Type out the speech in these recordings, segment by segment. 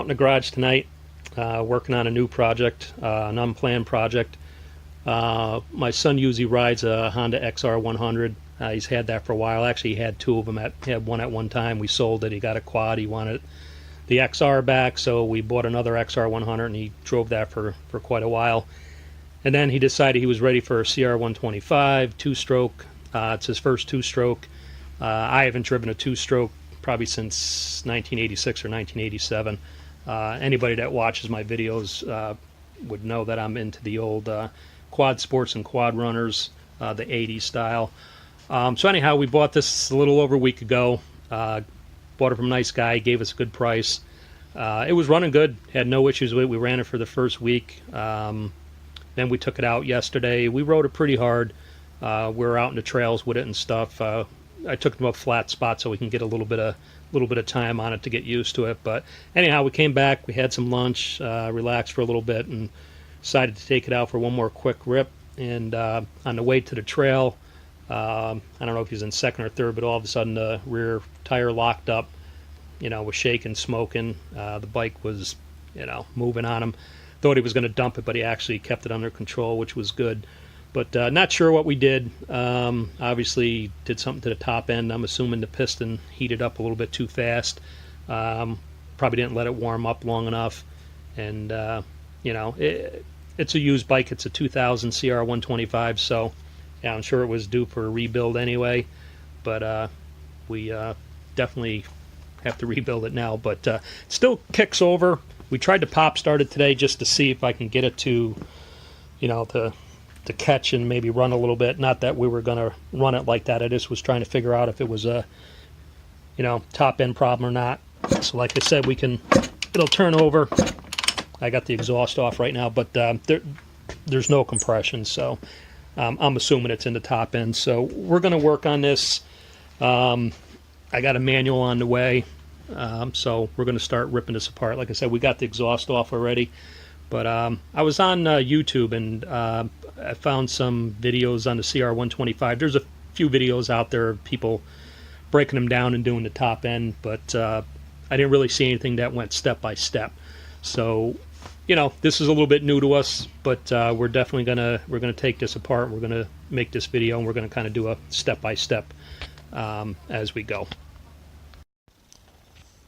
out in the garage tonight, working on a new project, an unplanned project. My son usually rides a Honda XR100. He's had that for a while. Actually, he had two of them. He had one at one time. We sold it. He got a quad. He wanted the XR back, so we bought another XR100, and he drove that for quite a while. And then he decided he was ready for a CR125 two-stroke. It's his first two-stroke. I haven't driven a two-stroke probably since 1986 or 1987. Anybody that watches my videos would know that I'm into the old quad sports and quad runners, the 80s style. So anyhow, we bought this a little over a week ago. Bought it from a nice guy, gave us a good price. It was running good, had no issues with it. We ran it for the first week. Then we took it out yesterday. We rode it pretty hard. We were out in the trails with it and stuff. I took it to a flat spot so we can get a little bit of time on it to get used to it. But anyhow, we came back. We had some lunch, relaxed for a little bit, and decided to take it out for one more quick rip. And on the way to the trail, I don't know if he's in second or third, but all of a sudden the rear tire locked up. Was shaking, smoking. The bike was, moving on him. Thought he was going to dump it, but he actually kept it under control, which was good. But not sure what we did. Obviously did something to the top end. I'm assuming the piston heated up a little bit too fast. Probably didn't let it warm up long enough. And, it's a used bike. It's a 2000 CR125, so yeah, I'm sure it was due for a rebuild anyway. But we definitely have to rebuild it now. But it still kicks over. We tried to pop start it today just to see if I can get it to, to catch and maybe run a little bit. Not that we were going to run it like that. I just was trying to figure out if it was a, top end problem or not. So like I said, it'll turn over. I got the exhaust off right now, but there's no compression. So I'm assuming it's in the top end. So we're going to work on this. I got a manual on the way. So we're going to start ripping this apart. Like I said, we got the exhaust off already. But I was on YouTube, and I found some videos on the CR125. There's a few videos out there of people breaking them down and doing the top end, but I didn't really see anything that went step by step. So, this is a little bit new to us, but we're definitely gonna take this apart. We're gonna make this video, and we're gonna kind of do a step by step as we go.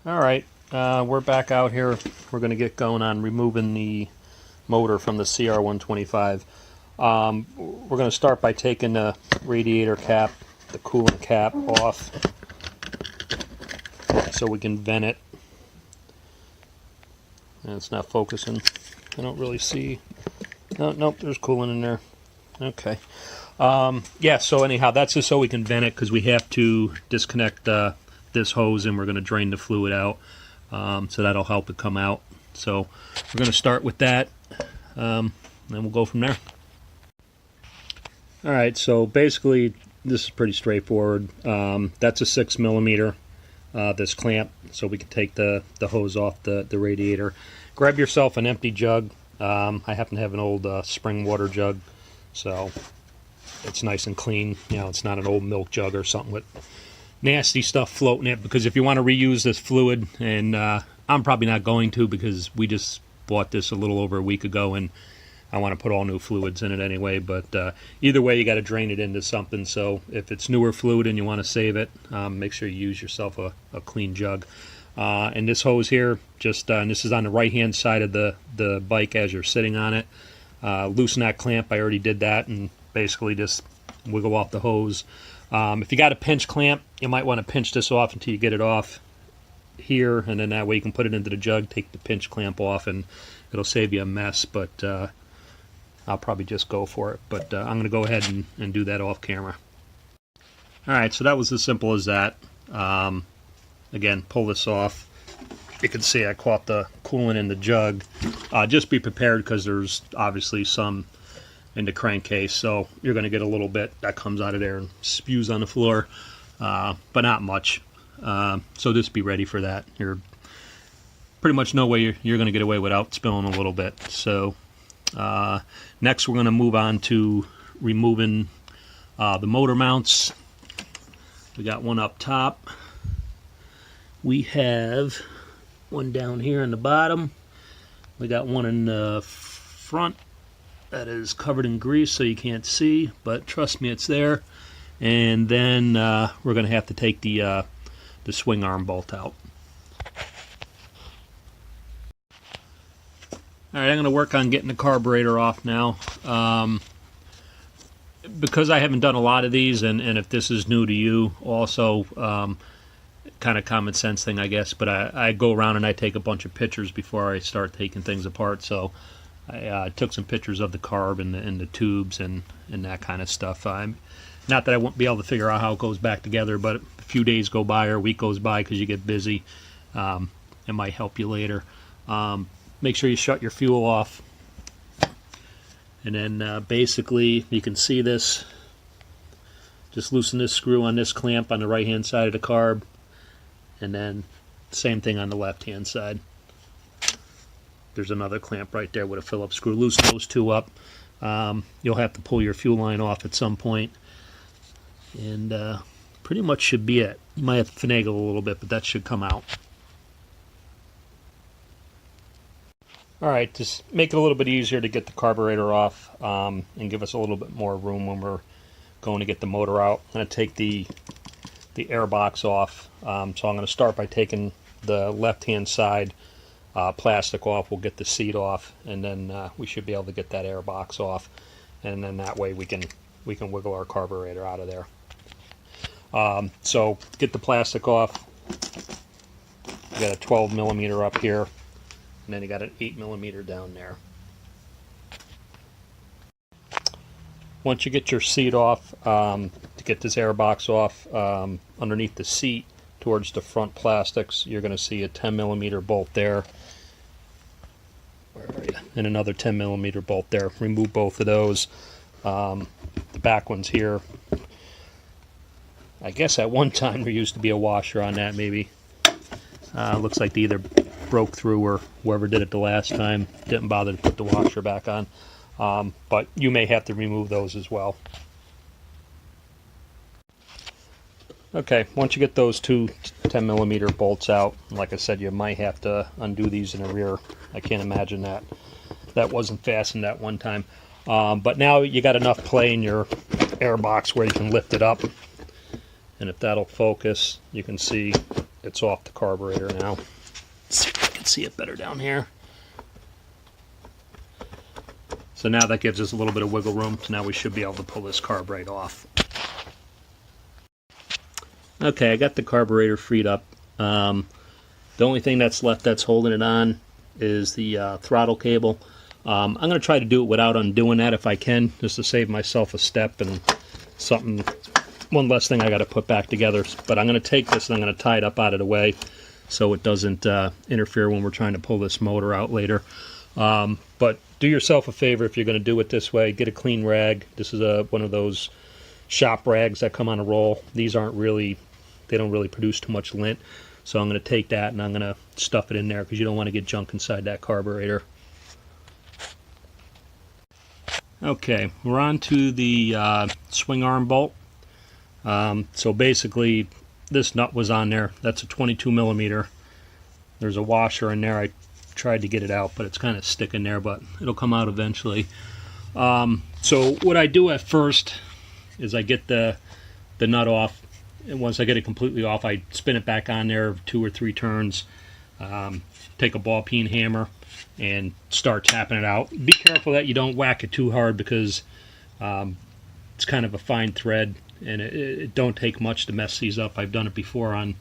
All right, we're back out here. We're going to get going on removing the motor from the CR125. We're going to start by taking the radiator cap, the coolant cap off, so we can vent it. And it's not focusing. I don't really see. Nope, there's coolant in there. Okay. Yeah, so anyhow, that's just so we can vent it, because we have to disconnect this hose, and we're going to drain the fluid out, so that'll help it come out. So we're going to start with that, and then we'll go from there. Alright, so basically this is pretty straightforward. That's a 6mm, this clamp, so we can take the hose off the radiator. Grab yourself an empty jug. I happen to have an old spring water jug, so it's nice and clean. It's not an old milk jug or something with nasty stuff floating in it, because if you want to reuse this fluid, and I'm probably not going to, because we just bought this a little over a week ago, and I want to put all new fluids in it anyway. But either way, you got to drain it into something. So if it's newer fluid and you want to save it, make sure you use yourself a clean jug. And this hose here, and this is on the right hand side of the bike as you're sitting on it. Loosen that clamp. I already did that, and basically just wiggle off the hose. If you got a pinch clamp, you might want to pinch this off until you get it off here, and then that way you can put it into the jug, take the pinch clamp off, and it'll save you a mess. But I'll probably just go for it. But I'm going to go ahead and do that off camera. Alright, so that was as simple as that. Again, pull this off. You can see I caught the coolant in the jug. Just be prepared, because there's obviously some in the crankcase, so you're going to get a little bit that comes out of there and spews on the floor, but not much. So just be ready for that. You're pretty much no way you're going to get away without spilling a little bit. So next we're going to move on to removing the motor mounts. We got one up top. We have, one down here in the bottom. We got one in the front that is covered in grease so you can't see, but trust me, it's there. And then we're going to have to take the swing arm bolt out. Alright, I'm going to work on getting the carburetor off now. Because I haven't done a lot of these, and if this is new to you also, kind of common sense thing, I guess, but I go around and I take a bunch of pictures before I start taking things apart. So I took some pictures of the carb and the tubes and that kind of stuff. Not that I won't be able to figure out how it goes back together, but a few days go by or a week goes by because you get busy. It might help you later. Make sure you shut your fuel off. And then basically, you can see this. Just loosen this screw on this clamp on the right-hand side of the carb. And then same thing on the left-hand side. There's another clamp right there with a Phillips screw. Loosen those two up. You'll have to pull your fuel line off at some point. And pretty much should be it. You might have to finagle a little bit, but that should come out. Alright, just make it a little bit easier to get the carburetor off and give us a little bit more room when we're going to get the motor out. I'm going to take the air box off. So I'm going to start by taking the left-hand side plastic off. We'll get the seat off, and then we should be able to get that air box off. And then that way we can wiggle our carburetor out of there. So get the plastic off. You got a 12 millimeter up here. And then you got an 8 millimeter down there. Once you get your seat off, to get this air box off, underneath the seat towards the front plastics, you're going to see a 10 millimeter bolt there. Where are you? And another 10 millimeter bolt there. Remove both of those. The back one's here. I guess at one time there used to be a washer on that, maybe. Looks like they either broke through or whoever did it the last time didn't bother to put the washer back on. But you may have to remove those as well. Okay, once you get those two 10 millimeter bolts out, like I said, you might have to undo these in the rear. I can't imagine that wasn't fastened at one time. But now you got enough play in your air box where you can lift it up. And if that'll focus, you can see it's off the carburetor now. Let's see if I can see it better down here. So now that gives us a little bit of wiggle room. So now we should be able to pull this carb right off. Okay, I got the carburetor freed up. The only thing that's left that's holding it on is the throttle cable. I'm going to try to do it without undoing that if I can, just to save myself a step and one less thing I got to put back together. But I'm going to take this and I'm going to tie it up out of the way so it doesn't interfere when we're trying to pull this motor out later. But do yourself a favor if you're going to do it this way. Get a clean rag. This is one of those shop rags that come on a roll. These aren't really, they don't really produce too much lint. So I'm going to take that and I'm going to stuff it in there because you don't want to get junk inside that carburetor. Okay, we're on to the swing arm bolt. So basically, this nut was on there. That's a 22 millimeter. There's a washer in there. I tried to get it out, but it's kind of sticking there, but it'll come out eventually. So what I do at first is I get the nut off, and once I get it completely off, I spin it back on there 2 or 3 turns, take a ball peen hammer, and start tapping it out. Be careful that you don't whack it too hard because it's kind of a fine thread, and it don't take much to mess these up. I've done it before on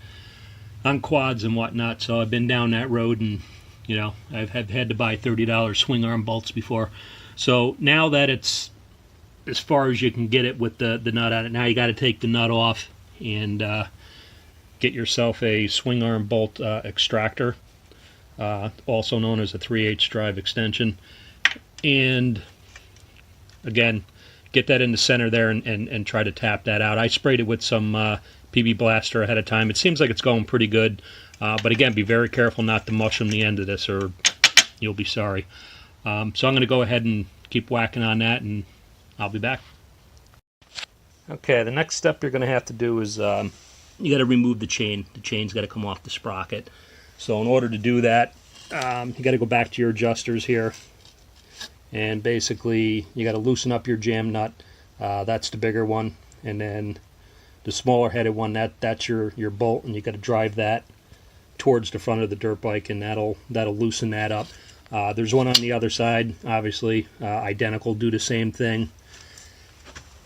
quads and whatnot, so I've been down that road, and you know, I've had to buy $30 swing arm bolts before. So now that it's as far as you can get it with the nut on it, now you got to take the nut off and get yourself a swing arm bolt extractor, also known as a 3/8 drive extension, and again, get that in the center there and try to tap that out. I sprayed it with some PB Blaster ahead of time. It seems like it's going pretty good, but again, be very careful not to mushroom the end of this or you'll be sorry. So I'm going to go ahead and keep whacking on that, and I'll be back. Okay, the next step you're going to have to do is you got to remove the chain. The chain's got to come off the sprocket. So in order to do that, you got to go back to your adjusters here, and basically you got to loosen up your jam nut. That's the bigger one, and then the smaller headed one, that's your bolt, and you got to drive that towards the front of the dirt bike, and that'll loosen that up. There's one on the other side, obviously identical, do the same thing.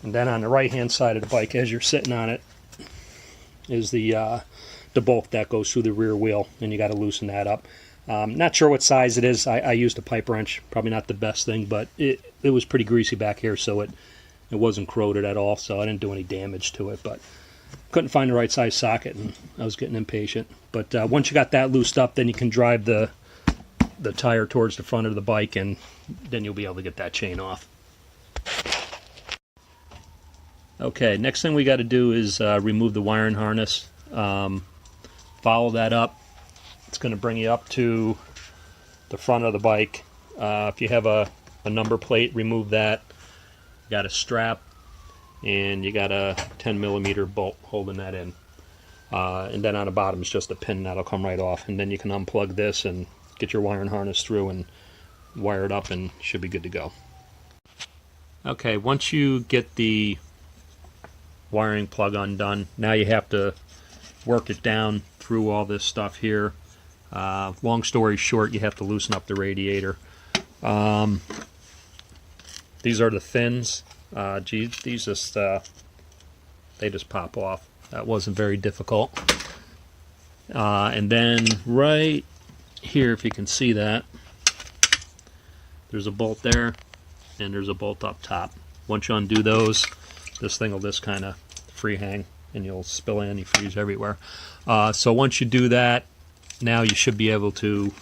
And then on the right hand side of the bike, as you're sitting on it, is the bolt that goes through the rear wheel, and you got to loosen that up. Not sure what size it is. I used a pipe wrench, probably not the best thing, but it was pretty greasy back here, so it wasn't corroded at all, so I didn't do any damage to it, but couldn't find the right size socket, and I was getting impatient. But once you got that loosed up, then you can drive the tire towards the front of the bike, and then you'll be able to get that chain off. Okay, next thing we got to do is remove the wiring harness. Follow that up. It's going to bring you up to the front of the bike. If you have a number plate, remove that. You got a strap, and you got a 10mm bolt holding that in. And then on the bottom is just a pin that'll come right off, and then you can unplug this and get your wiring harness through and wire it up, and you should be good to go. Okay, once you get the wiring plug undone, now you have to work it down through all this stuff here. Long story short, you have to loosen up the radiator. These are the fins. These just they just pop off. That wasn't very difficult. And then right here, if you can see that, there's a bolt there, and there's a bolt up top. Once you undo those, this thing will just kind of free hang, and you'll spill antifreeze everywhere. So once you do that, now you should be able to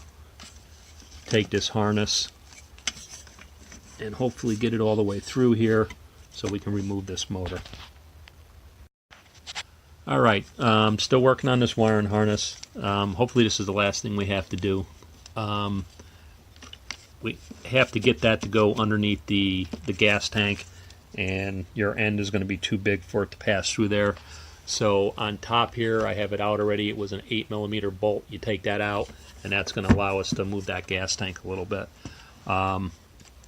take this harness and hopefully get it all the way through here so we can remove this motor. Alright, still working on this wiring harness. Hopefully this is the last thing we have to do. We have to get that to go underneath the gas tank, and your end is going to be too big for it to pass through there. So on top here, I have it out already. It was an 8mm bolt. You take that out, and that's going to allow us to move that gas tank a little bit.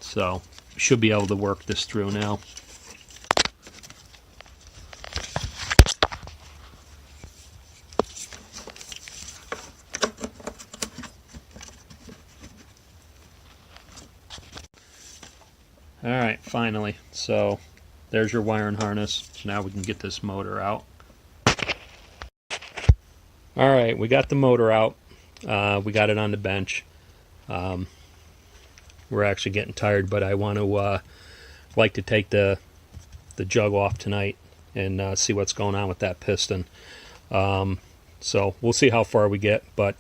So we should be able to work this through now. Alright, finally. So there's your wiring harness. So now we can get this motor out. Alright, we got the motor out. We got it on the bench. We're actually getting tired, but I want to like to take the jug off tonight and see what's going on with that piston. So we'll see how far we get, but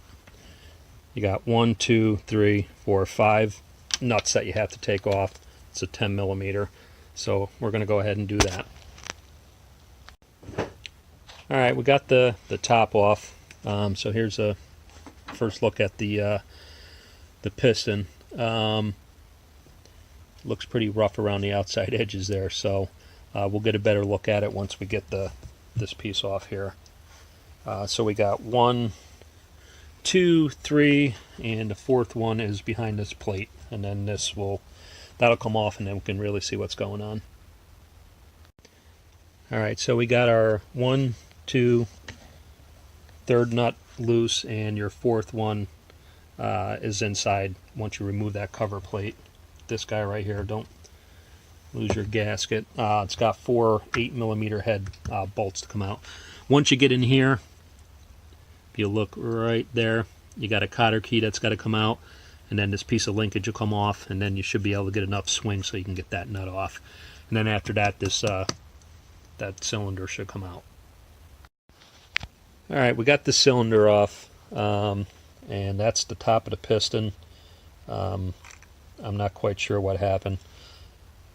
you got 1, 2, 3, 4, 5 nuts that you have to take off. It's a 10mm, so we're going to go ahead and do that. Alright, we got the top off. So here's a first look at the piston. Looks pretty rough around the outside edges there, so we'll get a better look at it once we get this piece off here. So we got 1, 2, 3, and the fourth one is behind this plate, and then that'll come off, and then we can really see what's going on. Alright, so we got our 1, 2, third nut loose, and your fourth one is inside once you remove that cover plate. This guy right here, don't lose your gasket. It's got 4 8mm head bolts to come out. Once you get in here, if you look right there, you got a cotter key that's got to come out, and then this piece of linkage will come off, and then you should be able to get enough swing so you can get that nut off. And then after that, that cylinder should come out. Alright, we got the cylinder off, and that's the top of the piston. I'm not quite sure what happened,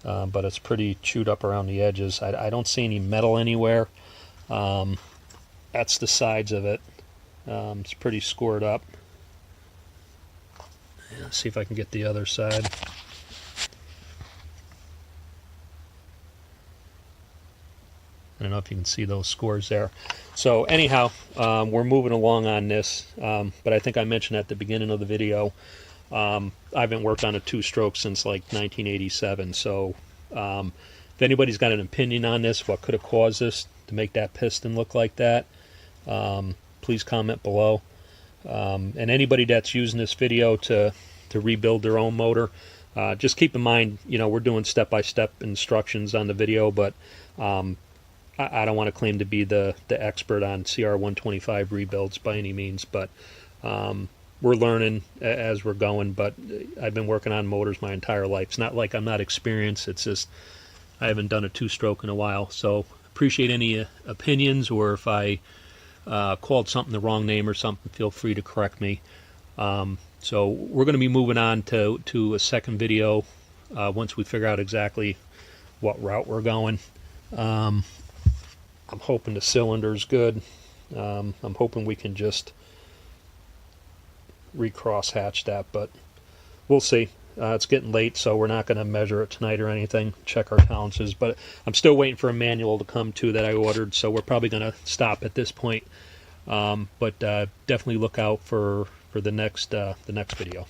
but it's pretty chewed up around the edges. I don't see any metal anywhere. That's the sides of it. It's pretty scored up. Let's see if I can get the other side. I don't know if you can see those scores there. So anyhow, we're moving along on this, but I think I mentioned at the beginning of the video, I haven't worked on a two-stroke since like 1987. So if anybody's got an opinion on this, what could have caused this to make that piston look like that, please comment below. And anybody that's using this video to rebuild their own motor, just keep in mind, you know, we're doing step-by-step instructions on the video, but I don't want to claim to be the expert on CR125 rebuilds by any means, but we're learning as we're going. But I've been working on motors my entire life. It's not like I'm not experienced. It's just I haven't done a two-stroke in a while. So appreciate any opinions, or if I called something the wrong name or something, feel free to correct me. So we're going to be moving on to a second video once we figure out exactly what route we're going. I'm hoping the cylinder's good. I'm hoping we can just recross hatch that, but we'll see. It's getting late, so we're not going to measure it tonight or anything, check our tolerances, but I'm still waiting for a manual to come too that I ordered, so we're probably going to stop at this point. But definitely look out for the next video.